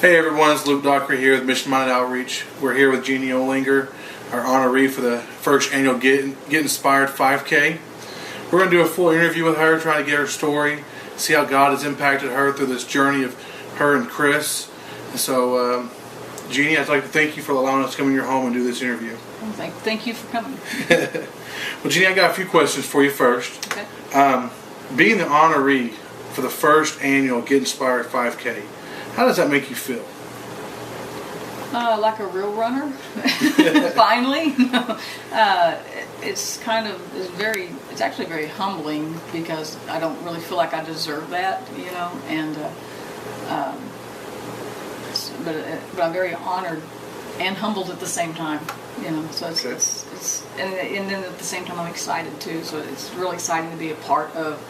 Hey everyone, it's Lucas Dockery here with Mission Minded Outreach. We're here with Jeanie Olinger, our honoree for the first annual Get Inspired 5K. We're going to do a full interview with her, trying to get her story, see how God has impacted her through this journey of her and Chris. And so, Jeanie, I'd like to thank you for allowing us to come in your home and do this interview. Well, thank you for coming. Well, Jeanie, I got a few questions for you first. Okay. Being the honoree for the first annual Get Inspired 5K, how does that make you feel? Like a real runner, finally. It's it's actually very humbling because I don't really feel like I deserve that, and but I'm very honored and humbled at the same time, so it's and then at the same time I'm excited too, so it's really exciting to be a part of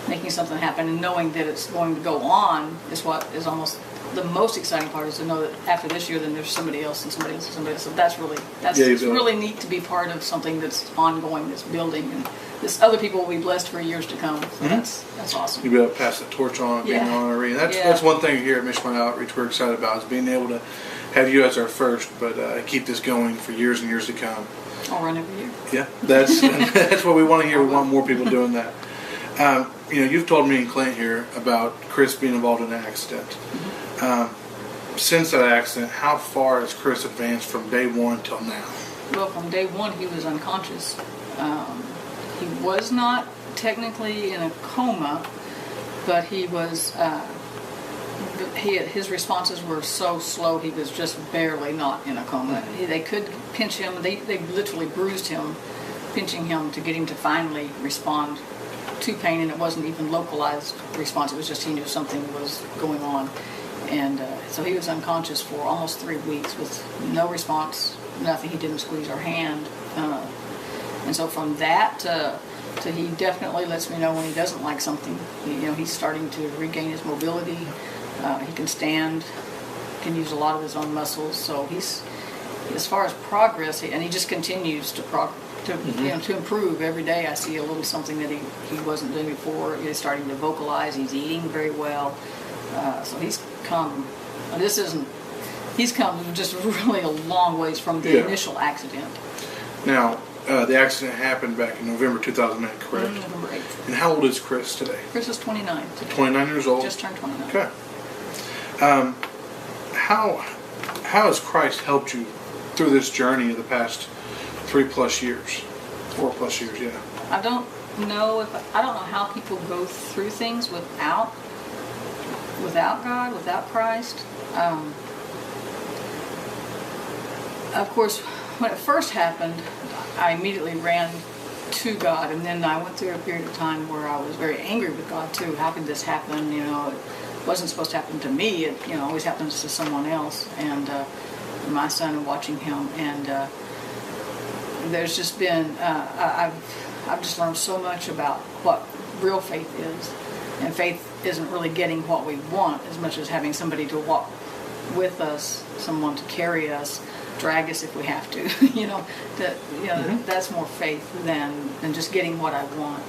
making something happen, and knowing that it's going to go on is what is almost the most exciting part, is to know that after this year then there's somebody else and somebody else and somebody else. So it's really neat to be part of something that's ongoing, that's building, and this other people will be blessed for years to come. So that's awesome. You'll be able to pass the torch on, being an honoree. And that's one thing here at Mission Minded Outreach we're excited about, is being able to have you as our first, but keep this going for years and years to come. I'll run every year. Yeah, that's what we want to hear. We want more people doing that. You've told me and Clint here about Chris being involved in an accident. Since that accident, how far has Chris advanced from day one till now? Well, from day one, he was unconscious. He was not technically in a coma, but he was. His responses were so slow. He was just barely not in a coma. They could pinch him. They literally bruised him, pinching him to get him to finally respond to pain, and it wasn't even localized response. It was just he knew something was going on. And so he was unconscious for almost 3 weeks with no response, nothing. He didn't squeeze our hand. And so from that to he definitely lets me know when he doesn't like something. He's starting to regain his mobility. He can stand, can use a lot of his own muscles. So he's, as far as progress, and he just continues to to improve every day. I see a little something that he wasn't doing before. He's starting to vocalize. He's eating very well. So he's come. He's come just really a long ways from the initial accident. Now, the accident happened back in November 2008, correct? November 8th. And how old is Chris today? Chris is 29 today. 29 years old? Just turned 29. Okay. How has Christ helped you through this journey of the past 3+ years? 4+ years, yeah. I don't know how people go through things without God, without Christ. Of course, when it first happened, I immediately ran to God, and then I went through a period of time where I was very angry with God too. How could this happen? It wasn't supposed to happen to me. It always happens to someone else. And my son, and watching him, and there's just been I've just learned so much about what real faith is. And faith isn't really getting what we want as much as having somebody to walk with us, someone to carry us, drag us if we have to. That's more faith than just getting what I want.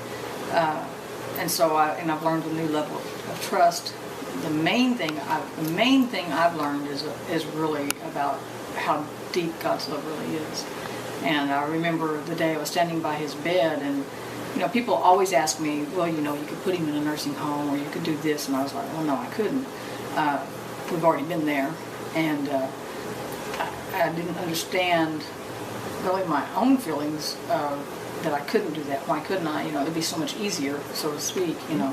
And so I've learned a new level of trust. The main thing I've learned is really about how deep God's love really is. And I remember the day I was standing by his bed, and people always ask me, well, you could put him in a nursing home, or you could do this, and I was like, well, no, I couldn't. We've already been there, and I didn't understand really my own feelings that I couldn't do that. Why couldn't I? It'd be so much easier, so to speak. And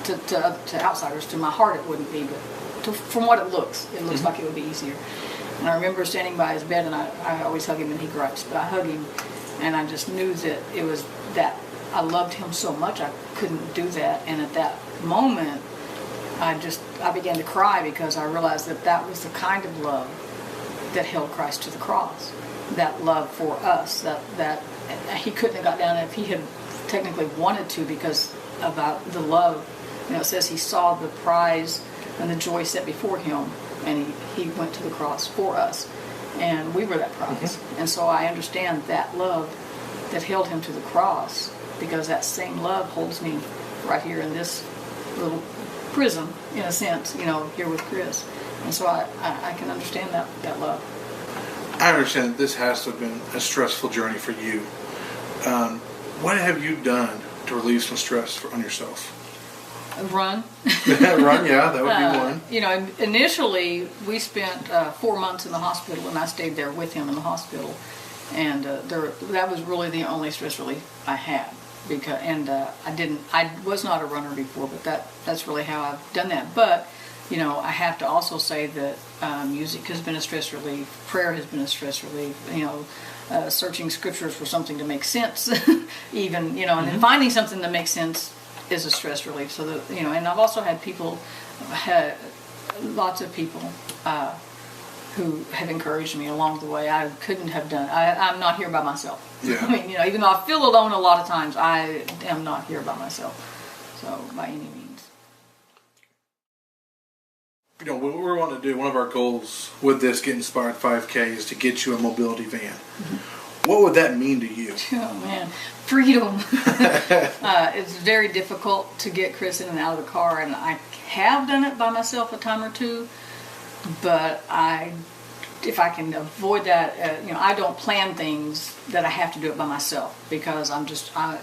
to outsiders, to my heart, it wouldn't be, but from what it looks like it would be easier. And I remember standing by his bed, and I always hug him, and he gripes, but I hug him, and I just knew that it was that I loved him so much I couldn't do that. And at that moment, I began to cry, because I realized that was the kind of love that held Christ to the cross. That love for us, that he couldn't have got down if he had technically wanted to, because about the love. It says he saw the prize and the joy set before him, and he went to the cross for us, and we were that prize. And so I understand that love that held him to the cross, because that same love holds me right here in this little prison, in a sense, here with Chris. And so I can understand that love. I understand that this has to have been a stressful journey for you. What have you done to relieve some stress on yourself? Run. Run, yeah, that would be one. You know, initially we spent 4 months in the hospital, and I stayed there with him in the hospital, and that was really the only stress relief I had. Because I was not a runner before, but that's really how I've done that. But you know, I have to also say that music has been a stress relief. Prayer has been a stress relief. You know, searching scriptures for something to make sense, even, you know, and then finding something that makes sense is a stress relief. So that, you know, and I've also had lots of people who have encouraged me along the way. I couldn't have done. I'm not here by myself. Yeah. I mean, you know, even though I feel alone a lot of times, I am not here by myself. So by any means. You know, what we want to do, one of our goals with this Get Inspired 5K is to get you a mobility van. What would that mean to you? Oh man, freedom. It's very difficult to get Chris in and out of the car, and I have done it by myself a time or two, but if I can avoid that, you know, I don't plan things that I have to do it by myself, because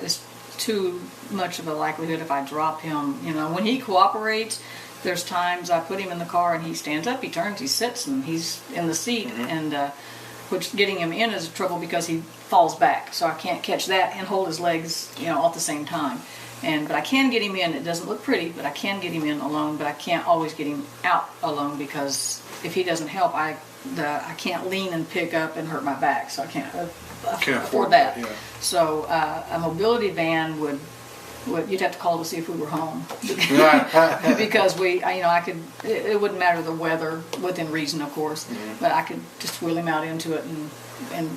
it's too much of a likelihood if I drop him. You know, when he cooperates, there's times I put him in the car and he stands up, he turns, he sits, and he's in the seat, and which getting him in is trouble because he falls back, so I can't catch that and hold his legs, you know, all at the same time. But I can get him in. It doesn't look pretty, but I can get him in alone. But I can't always get him out alone, because if he doesn't help, I can't lean and pick up and hurt my back, so I can't afford that. Yeah. So a mobility van would you'd have to call to see if we were home, because it wouldn't matter the weather, within reason, of course, but I could just wheel him out into it and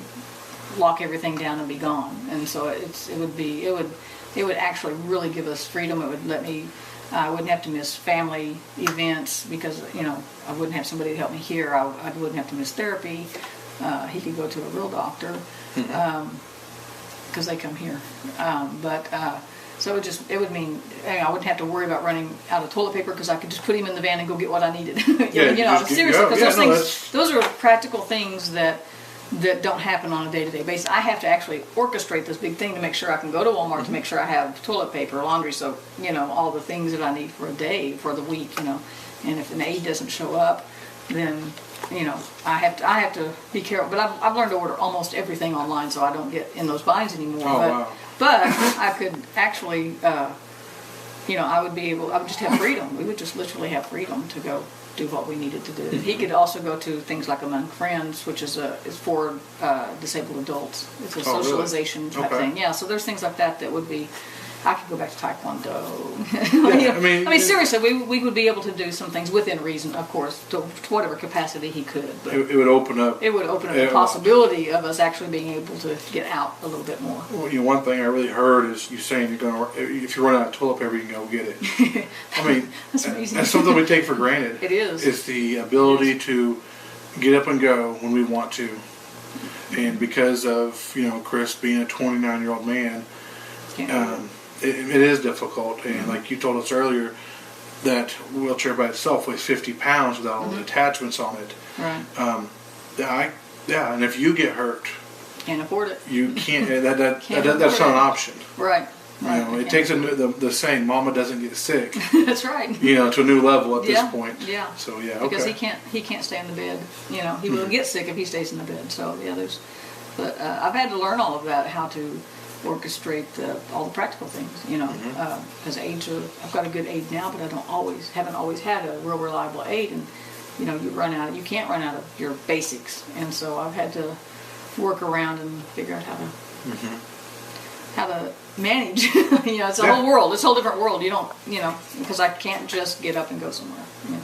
lock everything down and be gone. And so it would actually really give us freedom. It would let me. I wouldn't have to miss family events, because, you know, I wouldn't have somebody to help me here. I wouldn't have to miss therapy. He could go to a real doctor, because they come here. So it would mean, you know, I wouldn't have to worry about running out of toilet paper, because I could just put him in the van and go get what I needed. You know, seriously, because those are practical things that don't happen on a day-to-day basis. I have to actually orchestrate this big thing to make sure I can go to Walmart to make sure I have toilet paper, laundry soap, you know, all the things that I need for a day, for the week, you know. And if an aide doesn't show up, then, you know, I have to be careful. But I've learned to order almost everything online, so I don't get in those binds anymore. Wow. But I could actually, you know, I would just have freedom. We would just literally have freedom to go do what we needed to do. He could also go to things like Among Friends, which is for disabled adults. It's a socialization type thing. Yeah, so there's things like that would be. I could go back to Taekwondo. Yeah, I mean, seriously, we would be able to do some things within reason, of course, to whatever capacity he could. But it would open up. It would open up the possibility of us actually being able to get out a little bit more. Well, you know, one thing I really heard is you saying if you run out of toilet paper, you can go get it. I mean, that's something we take for granted. It is. It's the ability to get up and go when we want to, and because of, you know, Chris being a 29-year-old man. It is difficult, and like you told us earlier, that wheelchair by itself weighs 50 pounds without all the attachments on it. Right. And if you get hurt, can't afford it. You can't. That's not an option. Right. You know, it takes the saying, "Mama doesn't get sick." That's right. You know, to a new level at this point. Yeah. So yeah, because he can't stay in the bed. You know, he will get sick if he stays in the bed. So yeah, but I've had to learn all of that, how to orchestrate all the practical things, you know, because I've got a good aid now, but I haven't always had a real reliable aid, and you know, you can't run out of your basics, and so I've had to work around and figure out how to manage. You know, it's a whole world, it's a whole different world. You don't, you know, because I can't just get up and go somewhere. You know.